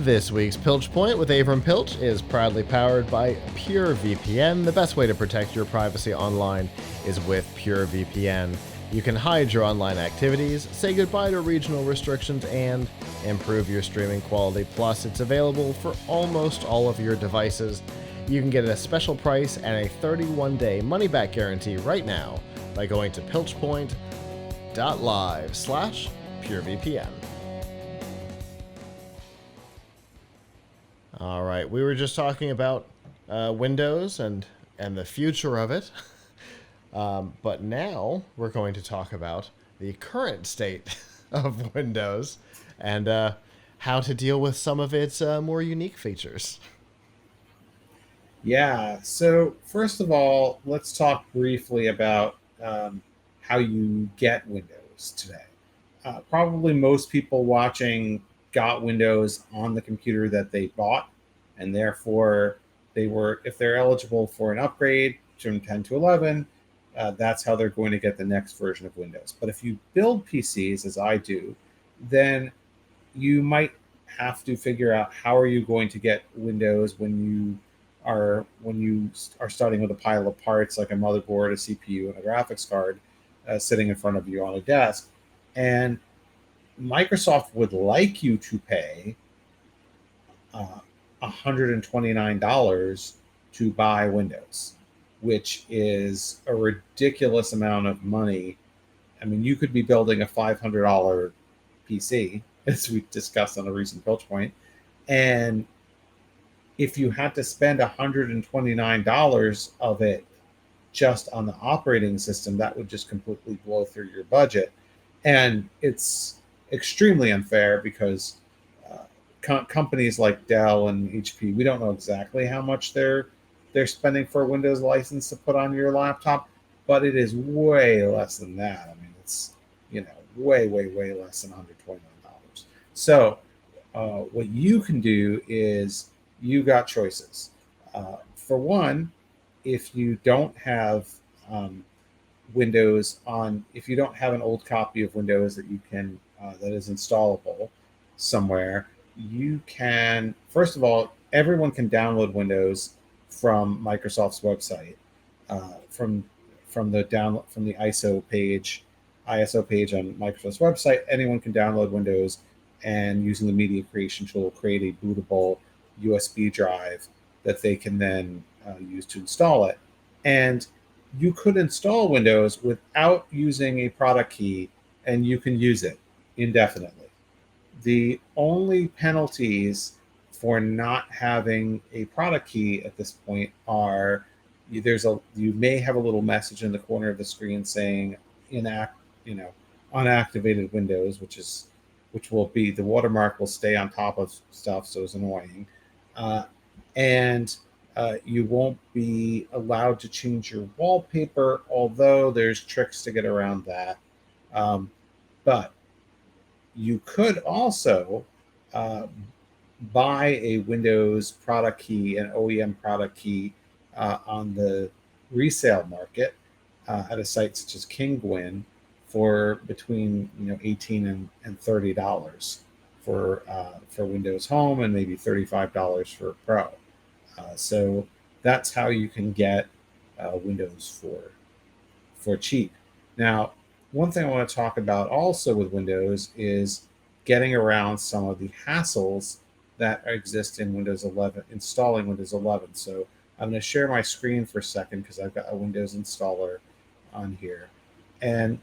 This week's Piltch Point with Avram Piltch is proudly powered by PureVPN. The best way to protect your privacy online is with PureVPN. You can hide your online activities, say goodbye to regional restrictions, and improve your streaming quality. Plus, it's available for almost all of your devices. You can get a special price and a 31-day money-back guarantee right now by going to piltchpoint.live/PureVPN. All right, we were just talking about Windows and the future of it, but now we're going to talk about the current state of Windows and how to deal with some of its more unique features. Yeah, so first of all, let's talk briefly about how you get Windows today. Probably most people watching got Windows on the computer that they bought, and therefore if they're eligible for an upgrade from 10 to 11, that's how they're going to get the next version of Windows. But if you build PCs, as I do, then you might have to figure out how are you going to get Windows when you are starting with a pile of parts like a motherboard, a CPU, and a graphics card sitting in front of you on a desk. And Microsoft would like you to pay $129 to buy Windows, which is a ridiculous amount of money. I mean, you could be building a $500 PC, as we discussed on a recent Piltch Point, and if you had to spend $129 of it just on the operating system, that would just completely blow through your budget. And it's extremely unfair because companies like Dell and HP, we don't know exactly how much they're spending for a Windows license to put on your laptop, but it is way less than that. I mean, it's way less than $129. So what you can do is you got choices. For one, if you don't have Windows on, if you don't have an old copy of Windows that you can that is installable somewhere, you can, first of all, everyone can download Windows from Microsoft's website, from the ISO page on Microsoft's website. Anyone can download Windows and, using the media creation tool, create a bootable USB drive that they can then use to install it. And you could install Windows without using a product key, and you can use it indefinitely. The only penalties for not having a product key at this point are you may have a little message in the corner of the screen saying unactivated Windows, which will be, the watermark will stay on top of stuff, so it's annoying. And you won't be allowed to change your wallpaper, although there's tricks to get around that. But you could also buy a Windows product key, an OEM product key, on the resale market at a site such as Kingwin for between $18 and $30 for Windows Home, and maybe $35 for Pro. So that's how you can get Windows for cheap. Now, one thing I want to talk about also with Windows is getting around some of the hassles that exist in Windows 11, installing Windows 11. So I'm going to share my screen for a second because I've got a Windows installer on here. And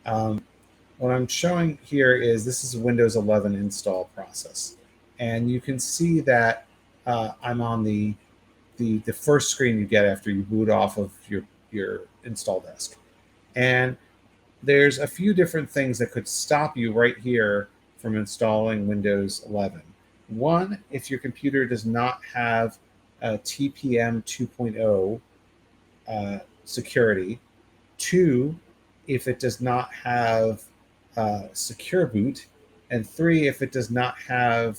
what I'm showing here is this is a Windows 11 install process. And you can see that I'm on the first screen you get after you boot off of your install disk. And there's a few different things that could stop you right here from installing Windows 11. One, if your computer does not have a TPM 2.0 security. Two, if it does not have secure boot. And three, if it does not have,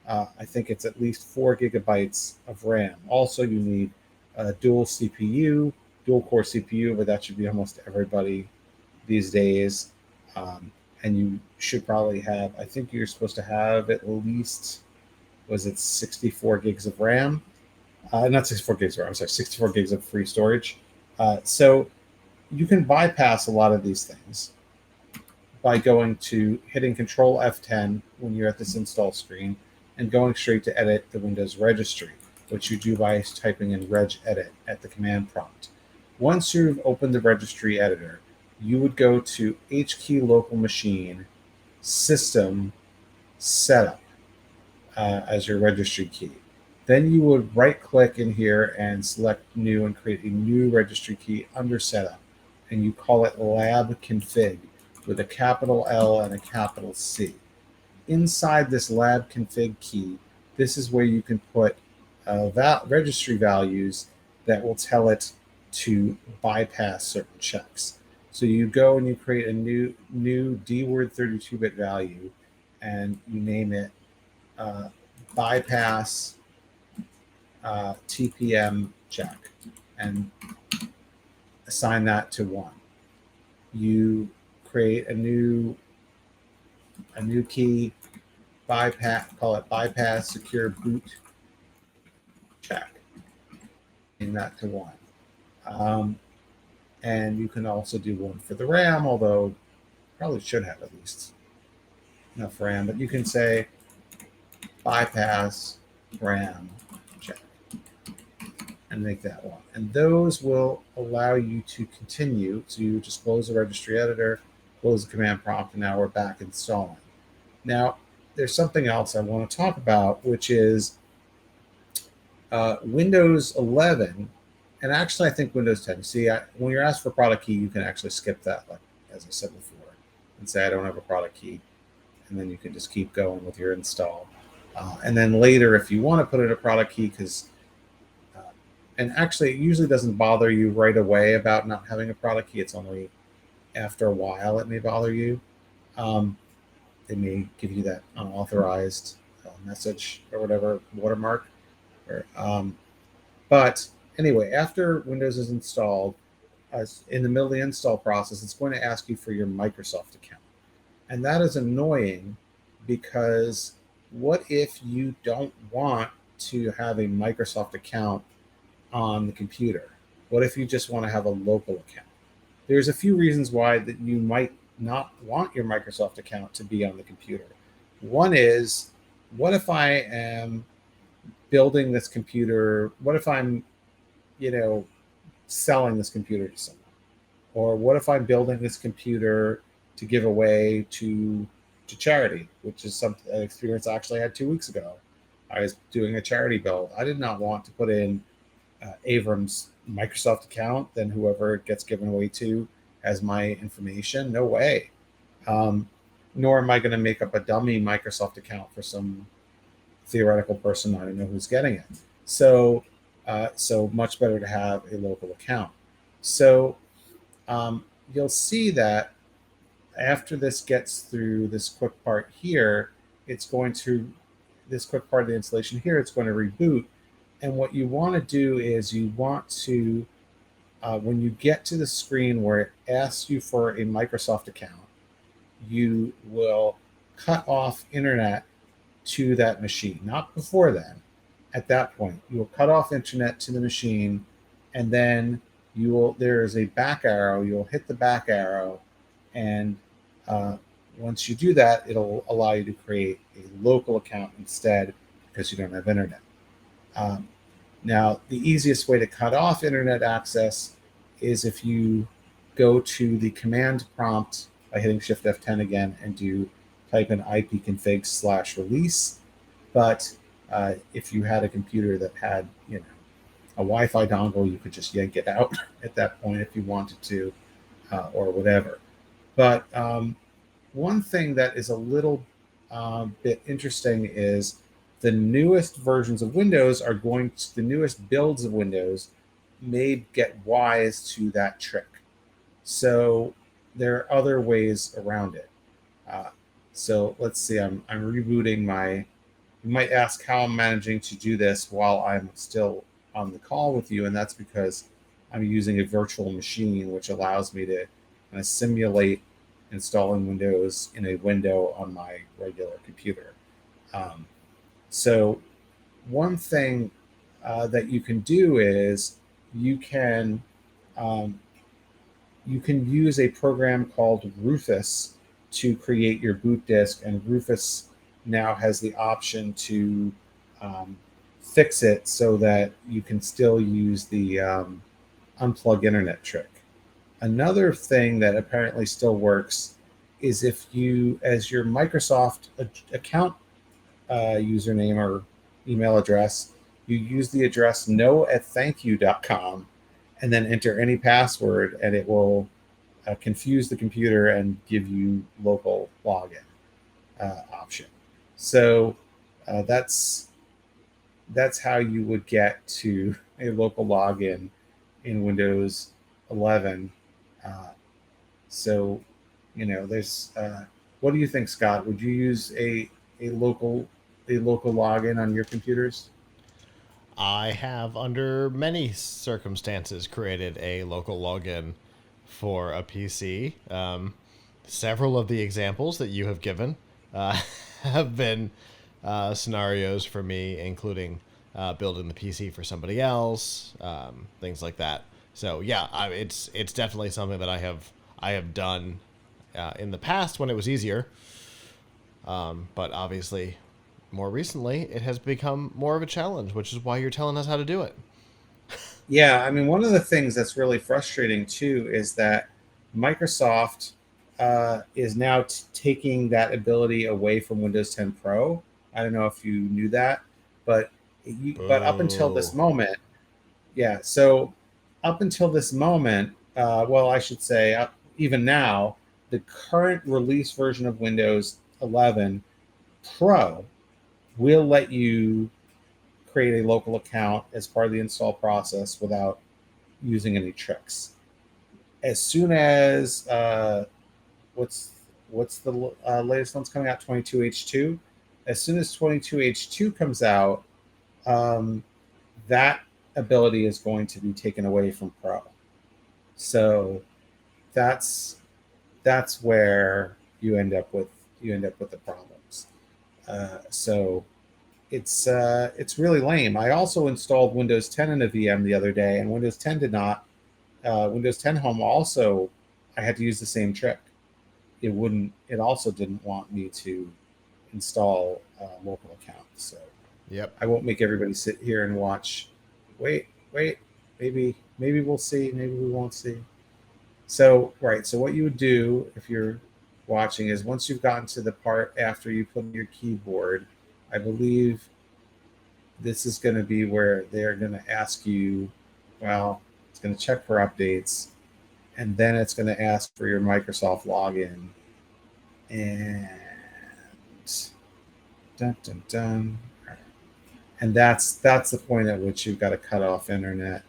I think it's at least 4 gigabytes of RAM. Also, you need a dual core CPU, but that should be almost everybody these days. And you should probably have, I think you're supposed to have at least was it 64 gigs of RAM? Not 64 gigs of RAM, I'm sorry, 64 gigs of free storage. So you can bypass a lot of these things by going to hitting Control F10 when you're at this install screen and going straight to edit the Windows registry, which you do by typing in regedit at the command prompt. Once you've opened the registry editor, you would go to HKey local machine system setup as your registry key. Then you would right click in here and select new and create a new registry key under setup. And you call it lab config with a capital L and a capital C. Inside this lab config key, this is where you can put registry values that will tell it to bypass certain checks. So you go and you create a new DWORD 32-bit value, and you name it bypass TPM check, and assign that to 1. You create a new key, call it bypass secure boot check, and that to 1. And you can also do 1 for the RAM, although probably should have at least enough RAM, but you can say bypass RAM check and make that 1. And those will allow you to continue. So you just close the registry editor, close the command prompt, and now we're back installing. Now, there's something else I want to talk about, which is Windows 11, and actually I think Windows 10. See, when you're asked for a product key, you can actually skip that, like as I said before, and say I don't have a product key, and then you can just keep going with your install. And then later, if you want to put in a product key, and actually it usually doesn't bother you right away about not having a product key. It's only after a while it may bother you. They may give you that unauthorized message or whatever, watermark. But anyway, after Windows is installed, in the middle of the install process, it's going to ask you for your Microsoft account. And that is annoying, because what if you don't want to have a Microsoft account on the computer? What if you just want to have a local account? There's a few reasons why that you might not want your Microsoft account to be on the computer. One is, what if I am building this computer? What if I'm, selling this computer to someone? Or what if I'm building this computer to give away to charity, which is an experience I actually had 2 weeks ago. I was doing a charity build. I did not want to put in Avram's Microsoft account, then whoever it gets given away to has my information. No way. Nor am I going to make up a dummy Microsoft account for some theoretical person I don't know who's getting it. So much better to have a local account. So you'll see that after this gets through this quick part here, this quick part of the installation here, it's going to reboot. And what you want to do is you want to, when you get to the screen where it asks you for a Microsoft account, you will cut off internet to that machine. Not before then. At that point, you will cut off internet to the machine, and then there is a back arrow. You'll hit the back arrow, and once you do that, it'll allow you to create a local account instead, because you don't have internet. Now, the easiest way to cut off internet access is if you go to the command prompt by hitting Shift F10 again and type in ipconfig/release. But if you had a computer that had, a Wi-Fi dongle, you could just yank it out at that point if you wanted to, or whatever. But one thing that is a little bit interesting is the newest versions of Windows the newest builds of Windows may get wise to that trick. So there are other ways around it. So let's see, I'm rebooting you might ask how I'm managing to do this while I'm still on the call with you, and that's because I'm using a virtual machine, which allows me to kind of simulate installing Windows in a window on my regular computer. So one thing that you can do is you can um, you can use a program called Rufus to create your boot disk, and Rufus now has the option to um, fix it so that you can still use the unplug internet trick. Another thing that apparently still works is if you, as your Microsoft account username or email address, you use the address no@thankyou.com and then enter any password, and it will confuse the computer and give you local login option. So that's how you would get to a local login in Windows 11. Uh, so, there's. What do you think, Scott? Would you use a local login on your computers? I have, under many circumstances, created a local login for a PC. Several of the examples that you have given have been scenarios for me, including building the PC for somebody else, things like that. So yeah, it's definitely something that I have done in the past when it was easier. But obviously, more recently, it has become more of a challenge, which is why you're telling us how to do it. Yeah, I mean, one of the things that's really frustrating too is that Microsoft is now taking that ability away from Windows 10 Pro. I don't know if you knew that, but but up until this Boo. moment, yeah. So up until this moment, well, I should say, even now, the current release version of Windows 11 Pro will let you create a local account as part of the install process without using any tricks. As soon as what's the latest one's coming out, 22H2. As soon as 22H2 comes out, um, that ability is going to be taken away from Pro. So that's where you end up with the problems. So it's really lame. I also installed Windows 10 in a VM the other day, and Windows 10 did not. Windows 10 Home also, I had to use the same trick. It wouldn't. It also didn't want me to install a local account. So Yep. I won't make everybody sit here and watch. Wait. Maybe we'll see. Maybe we won't see. So right. So what you would do if you're watching is once you've gotten to the part after you put in your keyboard, I believe this is going to be where they're going to ask you, well, it's going to check for updates, and then it's going to ask for your Microsoft login. And dun, dun, dun. And that's the point at which you've got to cut off internet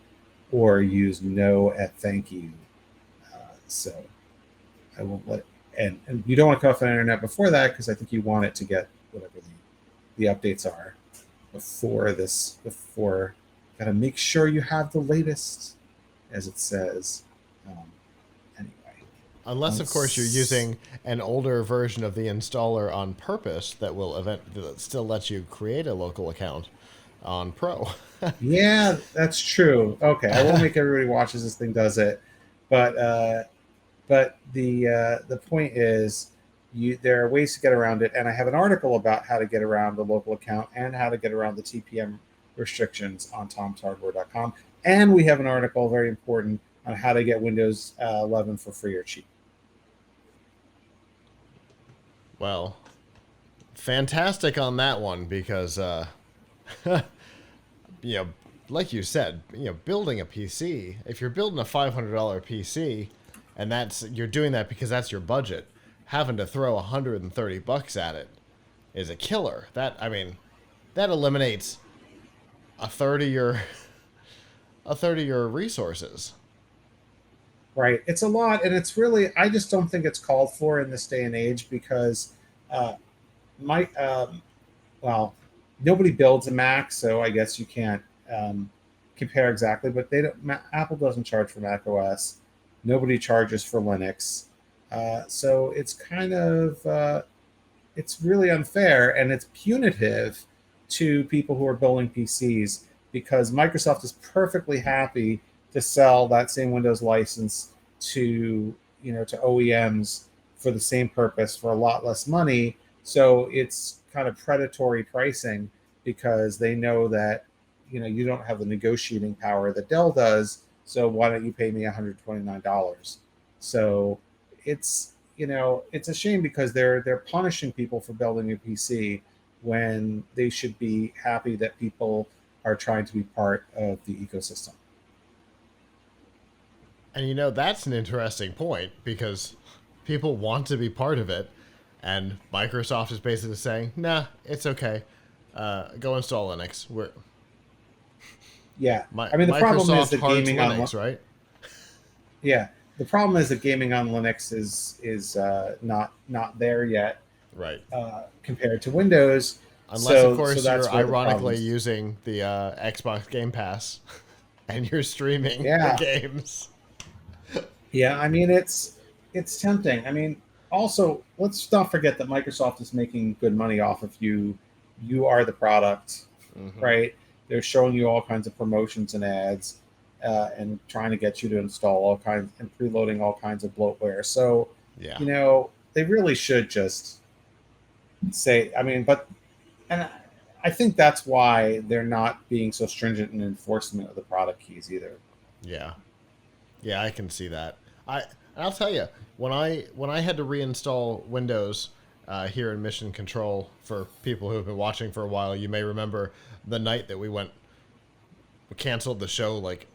or use no@thank you. So I won't let, and you don't want to cut off the internet before that, because I think you want it to get whatever the updates are before got to make sure you have the latest, as it says. Anyway, Unless, of course, you're using an older version of the installer on purpose that still lets you create a local account on Pro. yeah, that's true. Okay, I won't make everybody watch as this thing does it, but the point is, there are ways to get around it, and I have an article about how to get around the local account and how to get around the TPM restrictions on tomshardware.com. And we have an article, very important, on how to get Windows 11 for free or cheap. Well, fantastic on that one because, you know, like you said, building a PC. If you're building a $500 PC, and you're doing that because that's your budget, having to throw $130 at it is a killer. That eliminates a third of your resources. Right. It's a lot, and it's really, I just don't think it's called for in this day and age, because uh, my well, nobody builds a Mac, so I guess you can't compare exactly. But Apple doesn't charge for Mac OS. Nobody charges for Linux. So it's kind of it's really unfair, and it's punitive to people who are building PCs, because Microsoft is perfectly happy to sell that same Windows license to to OEMs for the same purpose for a lot less money. So it's kind of predatory pricing, because they know that you don't have the negotiating power that Dell does. So why don't you pay me $129? So it's a shame, because they're punishing people for building a PC when they should be happy that people are trying to be part of the ecosystem. And that's an interesting point, because people want to be part of it, and Microsoft is basically saying, "Nah, it's okay. Go install Linux." Yeah, I mean the problem is Microsoft that hearts gaming Linux, right? yeah, the problem is that gaming on Linux is not there yet, Right. compared to Windows. Unless, of So course, that's you're where the ironically problems. using the Xbox Game Pass and you're streaming the Yeah, games. yeah. I mean it's tempting. I mean, also let's not forget that Microsoft is making good money off of you. You are the product, Hmm. right? They're showing you all kinds of promotions and ads, and trying to get you to install all kinds and preloading all kinds of bloatware. So, Yeah. they really should just say. I mean, and I think that's why they're not being so stringent in enforcement of the product keys either. Yeah. Yeah, I can see that. I'll tell you, when I had to reinstall Windows here in Mission Control, for people who have been watching for a while, you may remember the night that we canceled the show like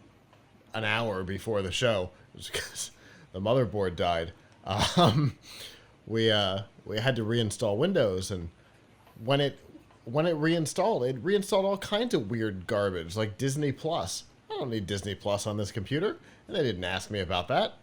an hour before the show, because the motherboard died. Um, we had to reinstall Windows, and when it reinstalled all kinds of weird garbage like Disney Plus. I don't need Disney Plus on this computer, and they didn't ask me about that.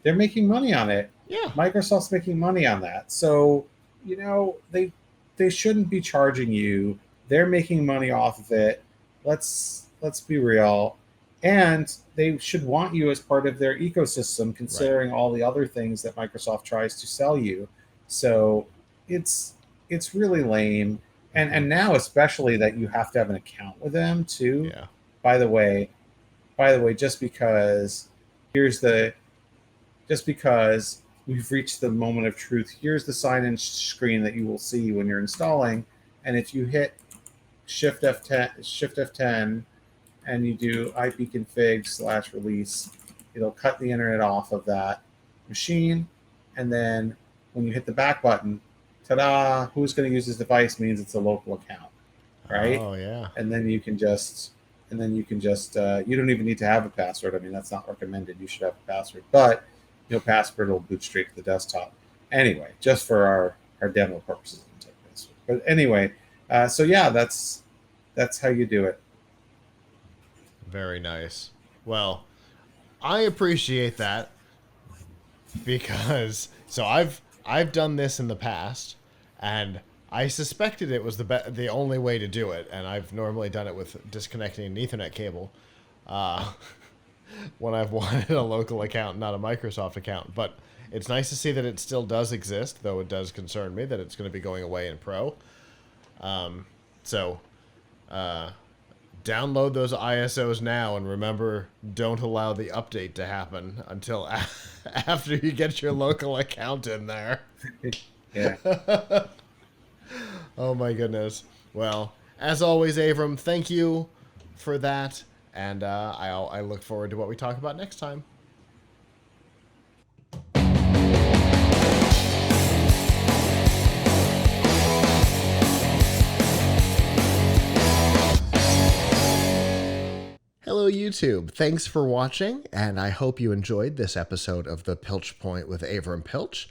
They're making money on it. Yeah, Microsoft's making money on that. So, they shouldn't be charging you. They're making money off of it. Let's be real. And they should want you as part of their ecosystem, right. considering all the other things that Microsoft tries to sell you. So it's it's really lame. And Hmm. now especially that you have to have an account with them too. Yeah, By the way, just because here's the just because we've reached the moment of truth. Here's the sign-in screen that you will see when you're installing, and if you hit Shift F10, and you do ipconfig/release, it'll cut the internet off of that machine, and then when you hit the back button, ta-da! Who's going to use this device means it's a local account, right? oh yeah. And then you can just you don't even need to have a password. I mean, that's not recommended. You should have a password, but password will boot straight to the desktop. Anyway, just for our demo purposes. But anyway, so yeah, that's how you do it. Very nice. Well, I appreciate that, because I've done this in the past, and I suspected it was the only way to do it, and I've normally done it with disconnecting an Ethernet cable uh, when I've wanted a local account, not a Microsoft account. But it's nice to see that it still does exist, though it does concern me that it's going to be going away in Pro. So download those ISOs now, and remember, don't allow the update to happen until after you get your local account in there. Yeah. Oh my goodness. Well, as always, Avram, thank you for that, and I look forward to what we talk about next time. Hello, YouTube. Thanks for watching, and I hope you enjoyed this episode of The Piltch Point with Avram Piltch.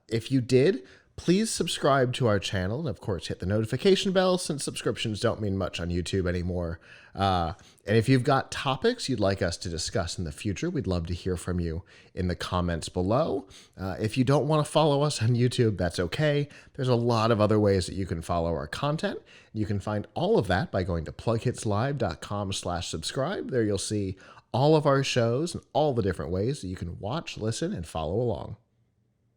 If you did, please subscribe to our channel, and of course hit the notification bell, since subscriptions don't mean much on YouTube anymore. And if you've got topics you'd like us to discuss in the future, we'd love to hear from you in the comments below. If you don't want to follow us on YouTube, that's okay. There's a lot of other ways that you can follow our content. You can find all of that by going to plughitslive.com/subscribe. There you'll see all of our shows and all the different ways that you can watch, listen, and follow along.